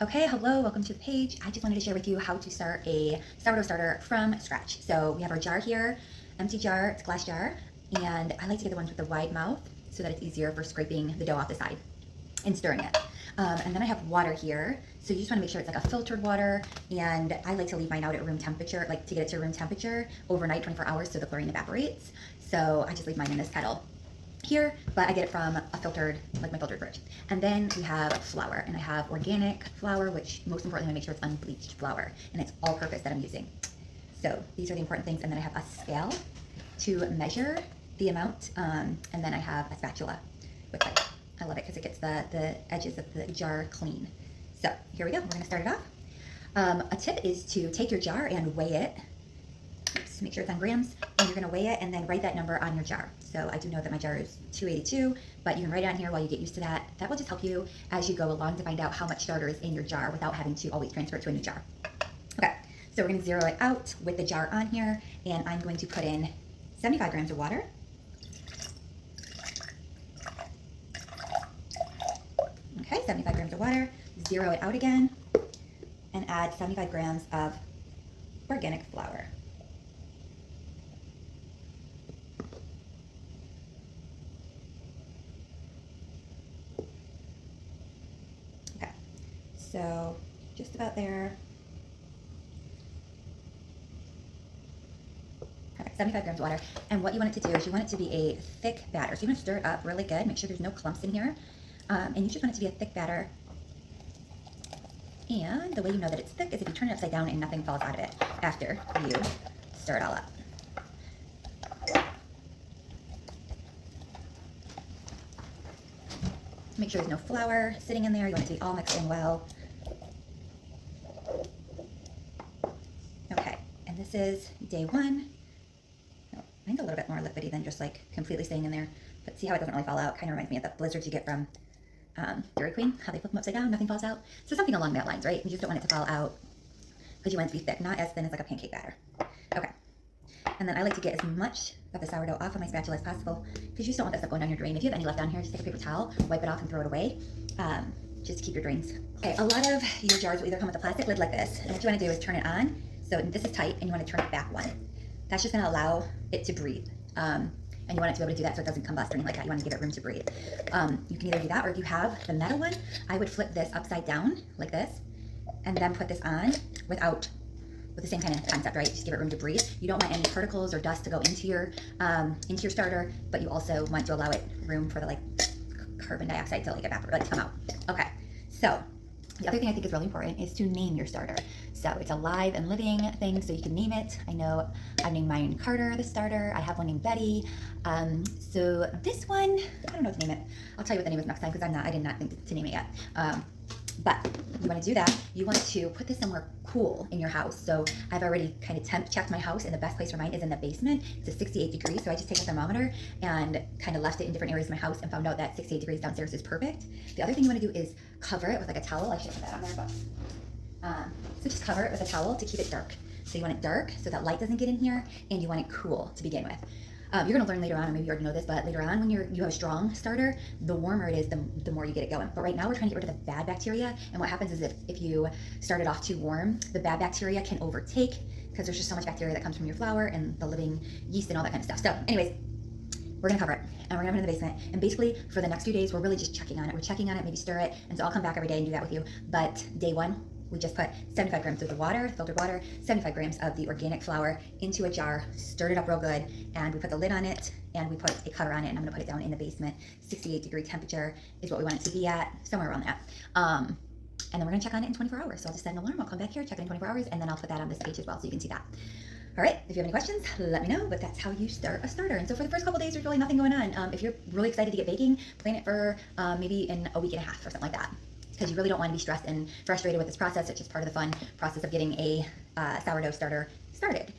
Okay, hello, welcome to the page. I just wanted to share with you how to start a sourdough starter from scratch. So we have our jar here, empty jar, it's a glass jar, and I like to get the ones with the wide mouth so that it's easier for scraping the dough off the side and stirring it. And then I have water here, so you just want to make sure it's like a filtered water, and I like to leave mine out at room temperature, like to get it to room temperature overnight, 24 hours, so the chlorine evaporates. So I just leave mine in this kettle here, but I get it from a filtered, like my filtered fridge. And then we have flour, and I have organic flour, which most importantly, I make sure it's unbleached flour, and it's all purpose that I'm using. So these are the important things. And then I have a scale to measure the amount, and then I have a spatula with it. I love it because it gets the edges of the jar clean. So here we go, we're gonna start it off. A tip is to take your jar and weigh it. Oops, make sure it's on grams, and you're gonna weigh it and then write that number on your jar. So I do know that my jar is 282, but you can write it on here while you get used to that. That will just help you as you go along to find out how much starter is in your jar without having to always transfer it to a new jar. Okay, so we're gonna zero it out with the jar on here, and I'm going to put in 75 grams of water. Okay, 75 grams of water, zero it out again, and add 75 grams of organic flour. Okay, so just about there. Perfect, 75 grams of water. And what you want it to do is you want it to be a thick batter. So you want to stir it up really good, make sure there's no clumps in here. And you just want it to be a thick batter. And the way you know that it's thick is if you turn it upside down and nothing falls out of it after you stir it all up. Make sure there's no flour sitting in there. You want it to be all mixed in well. Okay, and this is day one. Oh, mine's a little bit more liquidy than just like completely staying in there. But see how it doesn't really fall out? Kind of reminds me of the blizzards you get from Dairy Queen, how they flip them upside down, nothing falls out. So something along that lines, right? You just don't want it to fall out because you want it to be thick, not as thin as like a pancake batter. Okay. And then I like to get as much of the sourdough off of my spatula as possible because you just don't want that stuff going down your drain. If you have any left down here, just take a paper towel, wipe it off and throw it away, just to keep your drains. Okay, a lot of your jars will either come with a plastic lid like this, and what you want to do is turn it on. So this is tight, and you want to turn it back one. That's just going to allow it to breathe. And you want it to be able to do that so it doesn't combust or anything like that. You want to give it room to breathe. You can either do that, or if you have the metal one, I would flip this upside down like this, and then put this on with the same kind of concept, right? Just give it room to breathe. You don't want any particles or dust to go into your starter, but you also want to allow it room for the like carbon dioxide to like evaporate, like come out. Okay, so the other thing I think is really important is to name your starter. So it's a live and living thing, so you can name it. I know I've named mine Carter, the starter. I have one named Betty. So this one, I don't know what to name it. I'll tell you what the name is next time because I did not think to name it yet. But you want to do that. You want to put this somewhere cool in your house. So I've already kind of temp checked my house, and the best place for mine is in the basement. It's a 68 degrees, so I just take a thermometer and kind of left it in different areas of my house and found out that 68 degrees downstairs is perfect. The other thing you want to do is cover it with like a towel. I should put that on there, but so just cover it with a towel to keep it dark. So you want it dark so that light doesn't get in here, and you want it cool to begin with. You're going to learn later on, or maybe you already know this, but later on when you have a strong starter, the warmer it is, the more you get it going. But right now we're trying to get rid of the bad bacteria, and what happens is if you start it off too warm, the bad bacteria can overtake because there's just so much bacteria that comes from your flour and the living yeast and all that kind of stuff. So anyways, we're gonna cover it, and we're gonna put it in the basement, and basically for the next few days we're really just checking on it. We're checking on it, maybe stir it, and so I'll come back every day and do that with you. But day one, we just put 75 grams of the water, filtered water, 75 grams of the organic flour into a jar, stirred it up real good, and we put the lid on it, and we put a cover on it, and I'm gonna put it down in the basement. 68 degree temperature is what we want it to be at, somewhere around that. And then we're gonna check on it in 24 hours. So I'll just set an alarm, I'll come back here, check it in 24 hours, and then I'll put that on this page as well so you can see that. All right, if you have any questions, let me know, but that's how you start a starter. And so for the first couple days, there's really nothing going on. If you're really excited to get baking, plan it for maybe in a week and a half or something like that, because you really don't want to be stressed and frustrated with this process. It's just part of the fun process of getting a sourdough starter started.